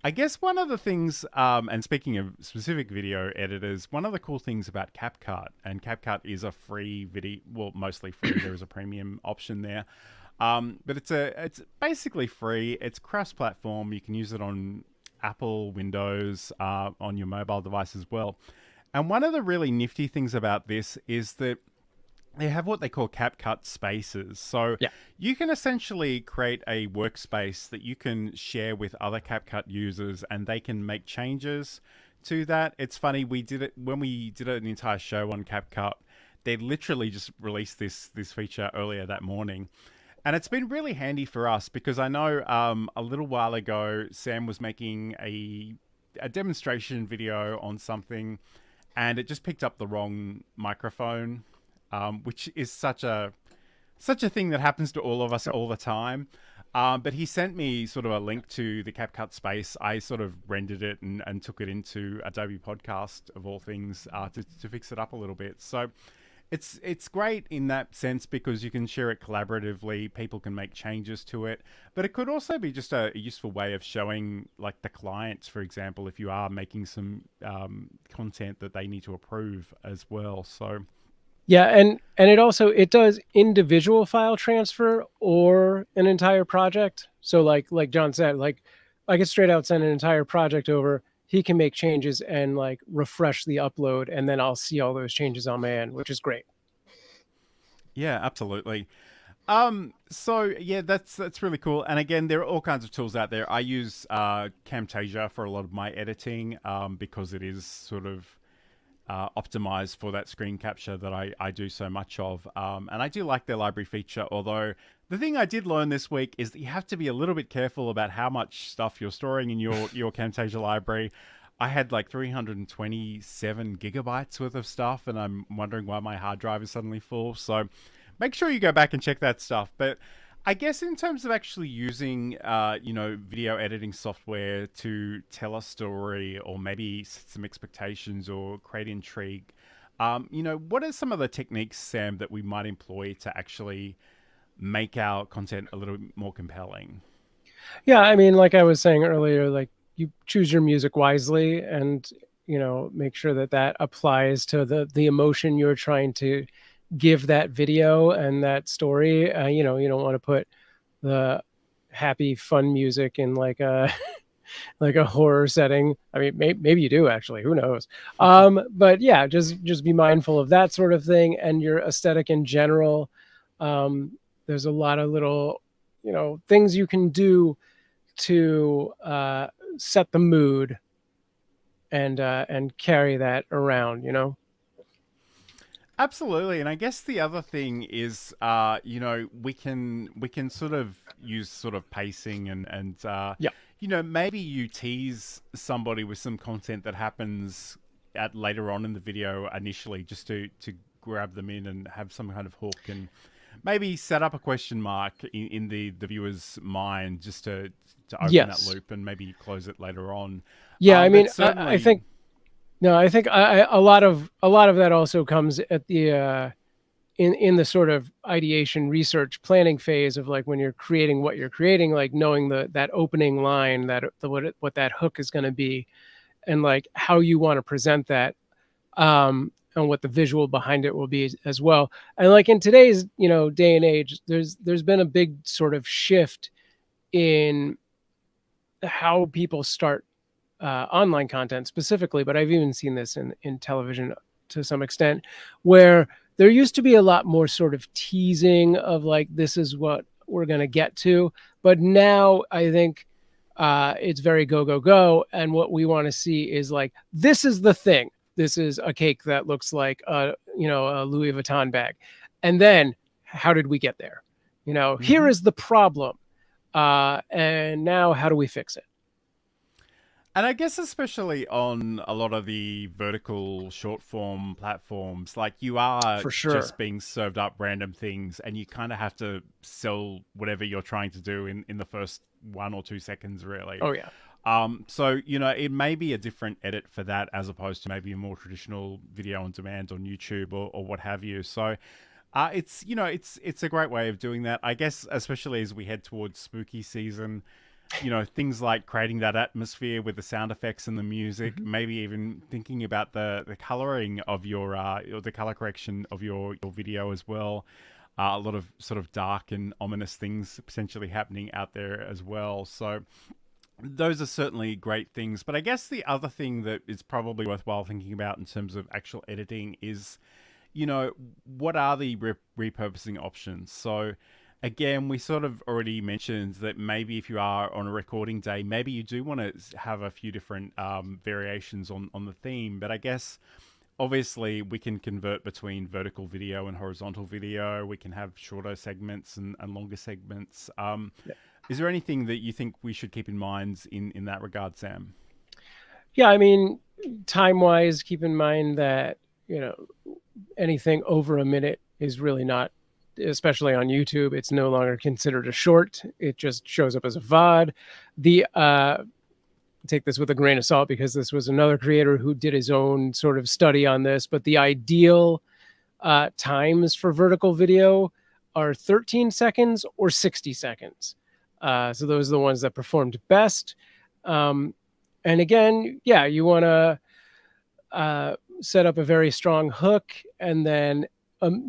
I guess one of the things, and speaking of specific video editors, one of the cool things about CapCut, and CapCut is a free video, well, mostly free, there is a premium option there. But it's basically free. It's cross-platform. You can use it on Apple, Windows, on your mobile device as well. And one of the really nifty things about this is that they have what they call CapCut spaces. So Yeah. you can essentially create a workspace that you can share with other CapCut users, and they can make changes to that. It's funny, we did it when we did an entire show on CapCut. They literally just released this feature earlier that morning. And it's been really handy for us because I know a little while ago, Sam was making a demonstration video on something, and it just picked up the wrong microphone, which is such a thing that happens to all of us all the time. But he sent me sort of a link to the CapCut space. I sort of rendered it and took it into Adobe Podcast, of all things, to fix it up a little bit. So it's great in that sense because you can share it collaboratively. People can make changes to it, but it could also be just a useful way of showing, like, the clients, for example, if you are making some content that they need to approve as well. So Yeah, and it also it does individual file transfer or an entire project. So like John said, like I could straight out send an entire project over. He can make changes and like refresh the upload, and then I'll see all those changes on my end, which is great. yeah, absolutely. So yeah, that's really cool. And again, there are all kinds of tools out there. I use Camtasia for a lot of my editing because it is sort of optimized for that screen capture that I do so much of. And I do like their library feature, although the thing I did learn this week is that you have to be a little bit careful about how much stuff you're storing in your Camtasia library. I had like 327 gigabytes worth of stuff, and I'm wondering why my hard drive is suddenly full. So make sure you go back and check that stuff. But I guess in terms of actually using, video editing software to tell a story or maybe set some expectations or create intrigue, what are some of the techniques, Sam, that we might employ to actually make our content a little bit more compelling? Yeah, I mean, like I was saying earlier, like you choose your music wisely and make sure that applies to the emotion you're trying to give that video and that story. You don't want to put the happy fun music in like a like a horror setting. I mean, maybe you do, actually, who knows. But yeah, just be mindful of that sort of thing and your aesthetic in general. There's a lot of little things you can do to set the mood and carry that around. Absolutely, and I guess the other thing is, we can sort of use sort of pacing and Yeah. maybe you tease somebody with some content that happens at later on in the video initially, just to grab them in and have some kind of hook, and maybe set up a question mark in the viewer's mind just to open Yes. that loop and maybe close it later on. Yeah, I But mean, certainly, I think no, I think a lot of that also comes at the in the sort of ideation, research, planning phase of like when you're creating what you're creating, like knowing that opening line, what that hook is going to be, and like how you want to present that, and what the visual behind it will be as well. And like in today's day and age, there's been a big sort of shift in how people start online content specifically, but I've even seen this in television to some extent, where there used to be a lot more sort of teasing of like, this is what we're going to get to. But now I think it's very go, go, go. And what we want to see is like, this is the thing. This is a cake that looks like a Louis Vuitton bag. And then how did we get there? Here is the problem. And now how do we fix it? And I guess especially on a lot of the vertical short form platforms, like you are For sure. just being served up random things, and you kind of have to sell whatever you're trying to do in the first 1 or 2 seconds, really. Oh, yeah. So, it may be a different edit for that as opposed to maybe a more traditional video on demand on YouTube or what have you. So it's a great way of doing that. I guess, especially as we head towards spooky season, things like creating that atmosphere with the sound effects and the music, maybe even thinking about the coloring of your or the color correction of your video as well. A lot of sort of dark and ominous things potentially happening out there as well. So those are certainly great things. But I guess the other thing that is probably worthwhile thinking about in terms of actual editing is, you know, what are the repurposing options? So again, we sort of already mentioned that maybe if you are on a recording day, maybe you do want to have a few different variations on the theme. But I guess obviously we can convert between vertical video and horizontal video. We can have shorter segments and longer segments. Is there anything that you think we should keep in mind in that regard, Sam? Yeah, I mean, time-wise, keep in mind that, you know, anything over a minute is really not, especially on YouTube, it's no longer considered a short. It just shows up as a VOD. Take this with a grain of salt because this was another creator who did his own sort of study on this, but the ideal times for vertical video are 13 seconds or 60 seconds. So those are the ones that performed best. And again, yeah, you want to set up a very strong hook, and then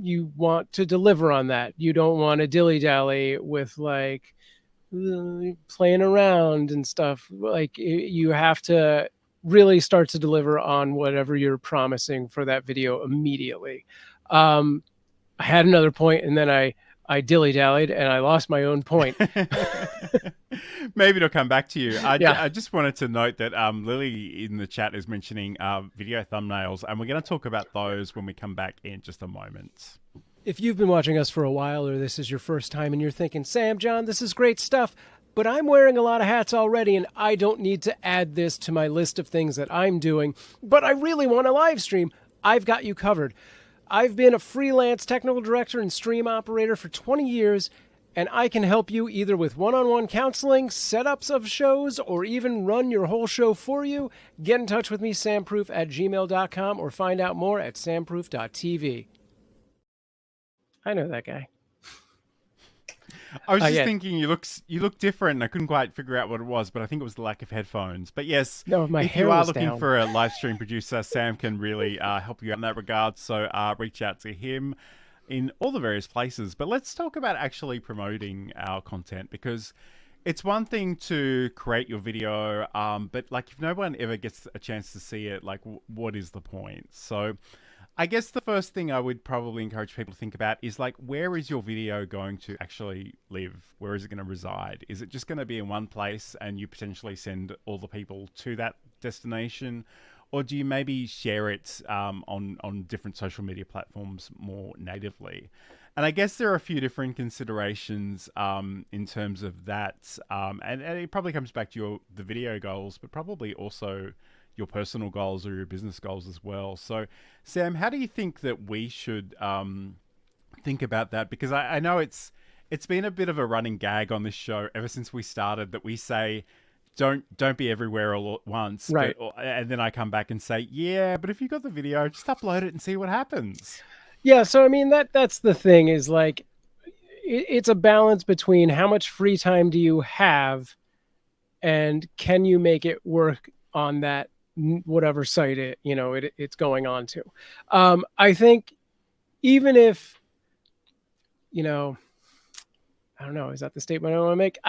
you want to deliver on that. You don't want to dilly-dally with like playing around and stuff. Like, you have to really start to deliver on whatever you're promising for that video immediately. I had another point, and then I dilly-dallied and I lost my own point. Maybe it'll come back to you. Yeah. I just wanted to note that Lily in the chat is mentioning video thumbnails, and we're going to talk about those when we come back in just a moment. If you've been watching us for a while, or this is your first time and you're thinking, Sam, John, this is great stuff, but I'm wearing a lot of hats already and I don't need to add this to my list of things that I'm doing, but I really want to live stream, I've got you covered. I've been a freelance technical director and stream operator for 20 years, and I can help you either with one-on-one counseling, setups of shows, or even run your whole show for you. Get in touch with me, samproof@gmail.com, or find out more at samproof.tv. I know that guy. I was just thinking you look different. I couldn't quite figure out what it was, but I think it was the lack of headphones. But yes, no, my if hair you are was looking down. for a live stream producer, Sam can really help you out in that regard. So reach out to him in all the various places. But let's talk about actually promoting our content, because it's one thing to create your video, but like if no one ever gets a chance to see it, like what is the point? So I guess the first thing I would probably encourage people to think about is like, where is your video going to actually live? Where is it going to reside? Is it just going to be in one place and you potentially send all the people to that destination? Or do you maybe share it on different social media platforms more natively? And I guess there are a few different considerations in terms of that. And it probably comes back to the video goals, but probably also your personal goals or your business goals as well. So, Sam, how do you think that we should think about that? Because I know it's been a bit of a running gag on this show ever since we started that we say, don't be everywhere all at once. Right. And then I come back and say, yeah, but if you got the video, just upload it and see what happens. Yeah, so I mean, that's the thing is like, it's a balance between how much free time do you have and can you make it work on that whatever site it's going on to. I think even if, I don't know, is that the statement I want to make?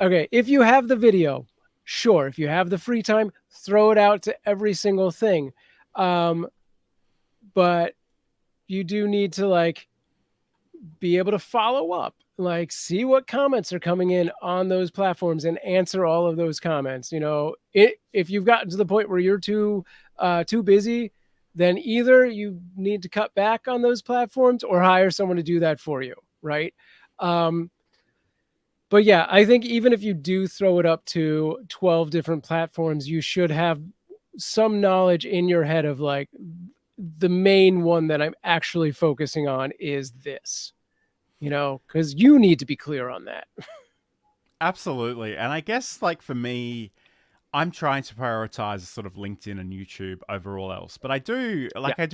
Okay, if you have the video, sure. If you have the free time, throw it out to every single thing. But you do need to like be able to follow up, like see what comments are coming in on those platforms and answer all of those comments. If you've gotten to the point where you're too busy, then either you need to cut back on those platforms or hire someone to do that for you. Right. But yeah, I think even if you do throw it up to 12 different platforms, you should have some knowledge in your head of like, the main one that I'm actually focusing on is this, because you need to be clear on that. Absolutely. And I guess like for me, I'm trying to prioritize sort of LinkedIn and YouTube over all else. But I do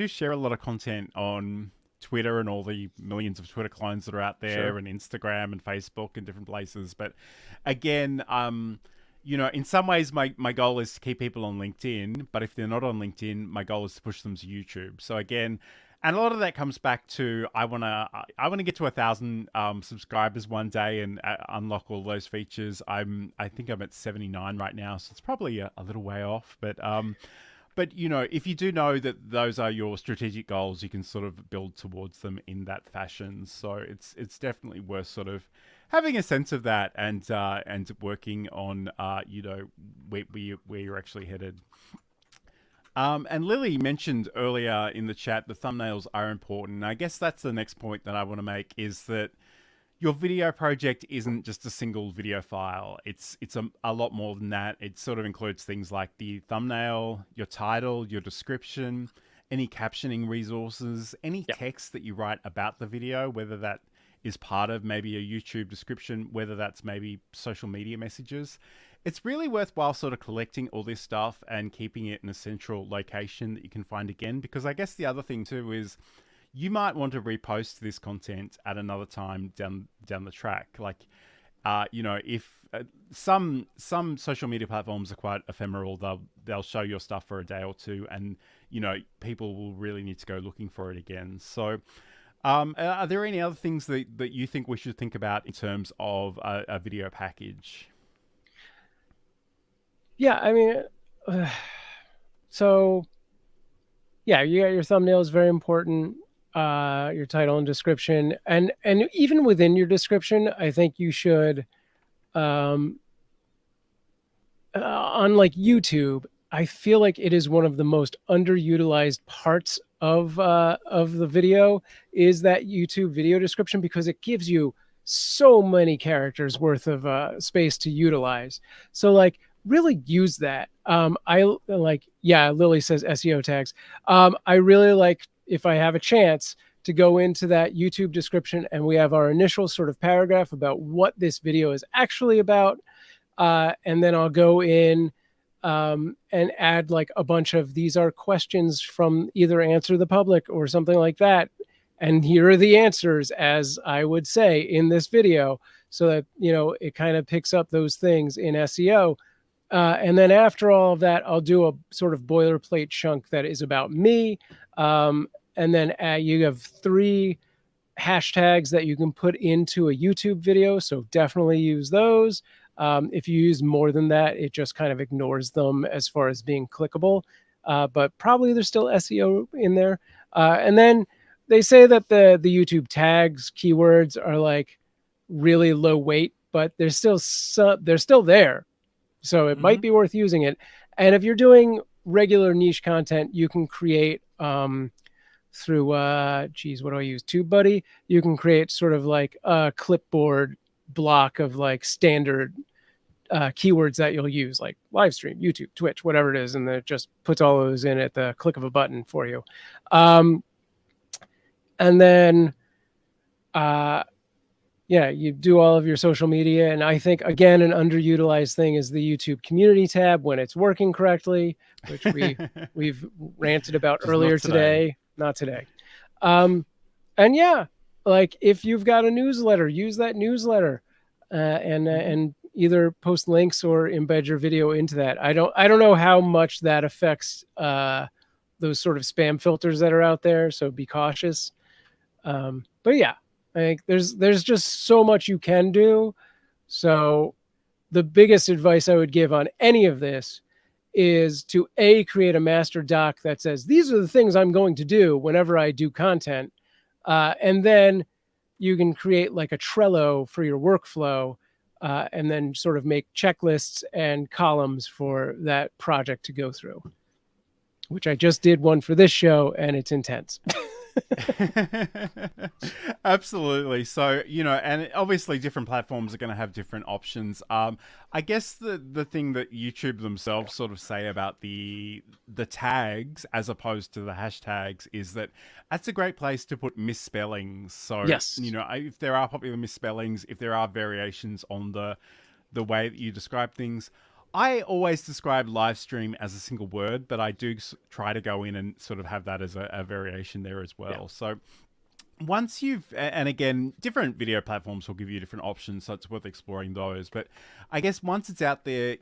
share a lot of content on Twitter and all the millions of Twitter clones that are out there, Sure. and Instagram and Facebook and different places. But again, in some ways my goal is to keep people on LinkedIn, but if they're not on LinkedIn, my goal is to push them to YouTube. So again, and a lot of that comes back to I want to get to 1,000 subscribers one day and unlock all those features. I think I'm at 79 right now, so it's probably a little way off, but But if you do know that those are your strategic goals, you can sort of build towards them in that fashion. So it's definitely worth sort of having a sense of that and working on where you're actually headed. And Lily mentioned earlier in the chat the thumbnails are important. And I guess that's the next point that I want to make, is that your video project isn't just a single video file. It's a lot more than that. It sort of includes things like the thumbnail, your title, your description, any captioning resources, any text that you write about the video, whether that is part of maybe a YouTube description, whether that's maybe social media messages. It's really worthwhile sort of collecting all this stuff and keeping it in a central location that you can find again, because I guess the other thing too is you might want to repost this content at another time down the track. Like, if some social media platforms are quite ephemeral, they'll show your stuff for a day or two, and people will really need to go looking for it again. So, are there any other things that you think we should think about in terms of a video package? Yeah, I mean, so yeah, you got your thumbnail is very important. Your title and description, and even within your description, I think you should, on like YouTube, I feel like it is one of the most underutilized parts of the video is that YouTube video description, because it gives you so many characters worth of space to utilize. So like really use that. Lily says SEO tags. I really like, if I have a chance, to go into that YouTube description and we have our initial sort of paragraph about what this video is actually about. And then I'll go in and add like a bunch of, these are questions from either Answer the Public or something like that. And here are the answers, as I would say in this video, so that, it kind of picks up those things in SEO. And then after all of that, I'll do a sort of boilerplate chunk that is about me. And then you have 3 hashtags that you can put into a YouTube video. So definitely use those. If you use more than that, it just kind of ignores them as far as being clickable. But probably there's still SEO in there. And then they say that the YouTube tags keywords are like really low weight, but they're still there. So it might be worth using it. And if you're doing regular niche content, you can create through what do I use? TubeBuddy. You can create sort of like a clipboard block of like standard keywords that you'll use, like live stream, YouTube, Twitch, whatever it is, and it just puts all those in at the click of a button for you. And then you do all of your social media. And I think, again, an underutilized thing is the YouTube community tab when it's working correctly, which we've ranted about earlier today. Not today. And yeah, like if you've got a newsletter, use that newsletter and either post links or embed your video into that. I don't know how much that affects those sort of spam filters that are out there, so be cautious. But yeah, I think there's just so much you can do. So the biggest advice I would give on any of this is to create a master doc that says, these are the things I'm going to do whenever I do content. And then you can create like a Trello for your workflow, and then sort of make checklists and columns for that project to go through, which I just did one for this show, and it's intense. Absolutely. So, and obviously different platforms are going to have different options. I guess the thing that YouTube themselves sort of say about the tags as opposed to the hashtags is that that's a great place to put misspellings. So, yes, if there are popular misspellings, if there are variations on the way that you describe things, I always describe live stream as a single word, but I do try to go in and sort of have that as a variation there as well. Yeah. So once and again, different video platforms will give you different options, so it's worth exploring those. But I guess once it's out there,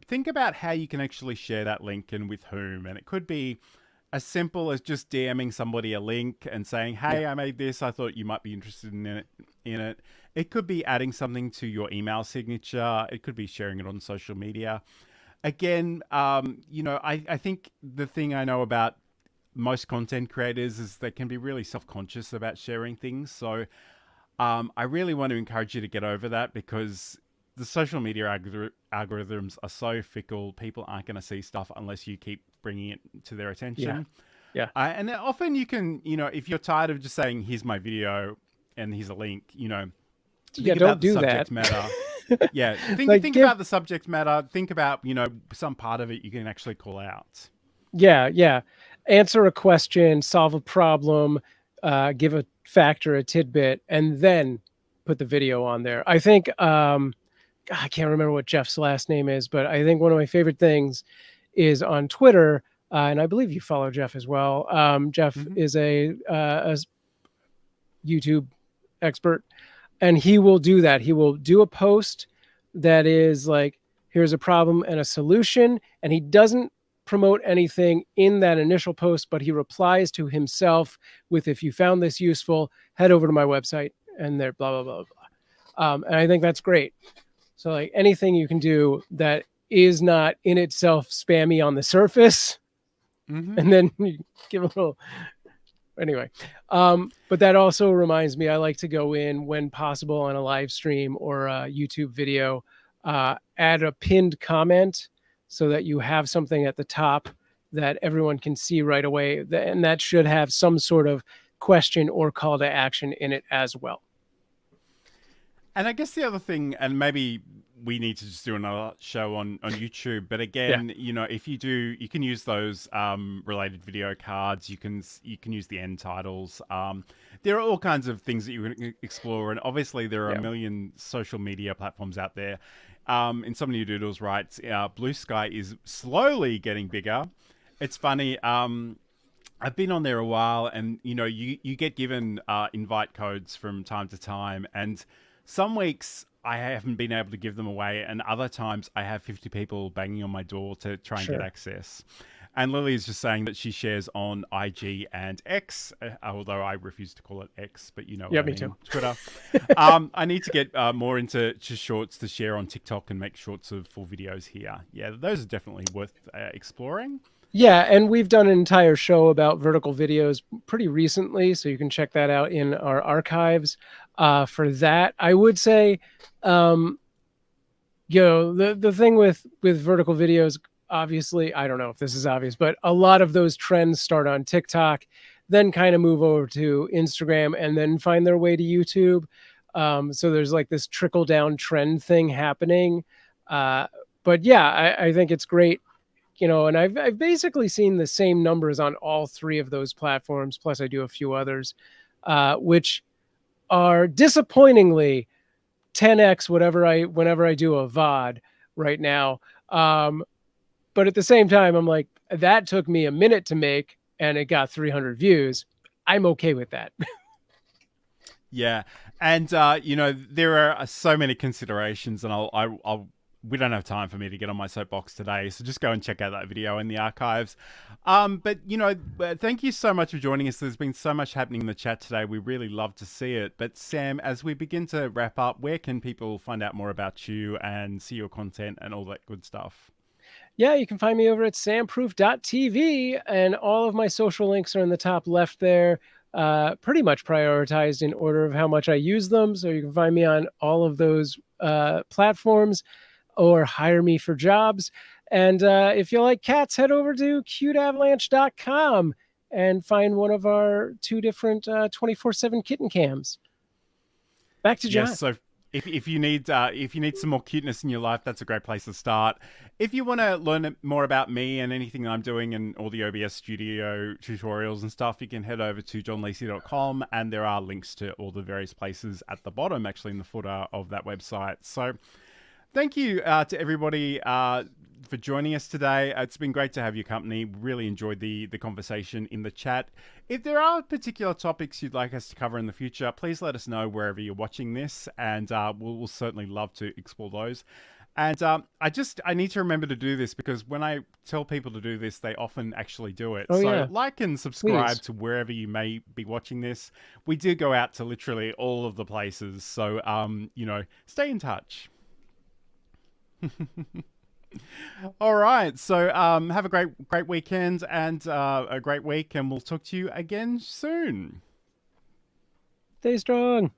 think about how you can actually share that link and with whom. And it could be as simple as just DMing somebody a link and saying, hey, I made this. I thought you might be interested in it. It could be adding something to your email signature. It could be sharing it on social media. again, I think the thing I know about most content creators is they can be really self-conscious about sharing things. So I really want to encourage you to get over that, because the social media algorithms are so fickle. People aren't going to see stuff unless you keep bringing it to their attention. Yeah. And then often you can, if you're tired of just saying, here's my video and here's a link, think about the subject matter. Yeah, think about the subject matter. Think about, some part of it you can actually call out. Yeah. Answer a question, solve a problem, give a fact or a tidbit, and then put the video on there. I think, I can't remember what Jeff's last name is, but I think one of my favorite things is on Twitter, and I believe you follow Jeff as well. Jeff is a YouTube expert, and he will do that. He will do a post that is like, here's a problem and a solution, and he doesn't promote anything in that initial post, but he replies to himself with, if you found this useful, head over to my website, and there, blah, blah, blah, blah. And I think that's great. So like anything you can do that is not in itself spammy on the surface, and then you give a little, anyway. But that also reminds me, I like to go in when possible on a live stream or a YouTube video, add a pinned comment, so that you have something at the top that everyone can see right away. And that should have some sort of question or call to action in it as well. And I guess the other thing, and maybe we need to just do another show on YouTube, but again, if you do, you can use those related video cards. You can use the end titles. There are all kinds of things that you can explore. And obviously there are a million social media platforms out there. In some new doodles writes, Blue Sky is slowly getting bigger. It's funny. I've been on there a while, and you get given invite codes from time to time, and some weeks I haven't been able to give them away, and other times I have 50 people banging on my door to try and get access. And Lily is just saying that she shares on IG and X, although I refuse to call it X, but you know what I mean. Too. Twitter. I need to get more into just shorts to share on TikTok and make shorts of full videos here. Yeah, those are definitely worth exploring. Yeah, and we've done an entire show about vertical videos pretty recently, so you can check that out in our archives. For that, I would say, the thing with vertical videos, obviously, I don't know if this is obvious, but a lot of those trends start on TikTok, then kind of move over to Instagram, and then find their way to YouTube. So there's like this trickle down trend thing happening. But yeah, I think it's great. And I've basically seen the same numbers on all three of those platforms. Plus I do a few others, which are disappointingly 10x whenever I do a VOD right now. But at the same time, I'm like, that took me a minute to make and it got 300 views. I'm okay with that. Yeah. And, there are so many considerations, and we don't have time for me to get on my soapbox today, so just go and check out that video in the archives. But thank you so much for joining us. There's been so much happening in the chat today. We really love to see it. But Sam, as we begin to wrap up, where can people find out more about you and see your content and all that good stuff? Yeah, you can find me over at samproof.tv, and all of my social links are in the top left there, pretty much prioritized in order of how much I use them. So you can find me on all of those platforms, or hire me for jobs. And if you like cats, head over to cuteavalanche.com and find one of our 2 different 24/7 kitten cams. Back to John. Yes, so if you need some more cuteness in your life, that's a great place to start. If you want to learn more about me and anything that I'm doing and all the OBS studio tutorials and stuff, you can head over to johnlacey.com, and there are links to all the various places at the bottom, actually in the footer of that website. So thank you to everybody for joining us today. It's been great to have your company. Really enjoyed the conversation in the chat. If there are particular topics you'd like us to cover in the future, please let us know wherever you're watching this, and we'll certainly love to explore those. And I need to remember to do this, because when I tell people to do this, they often actually do it. Like and subscribe to wherever you may be watching this. We do go out to literally all of the places. So, stay in touch. All right. So have a great weekend and a great week, and we'll talk to you again soon. Stay strong.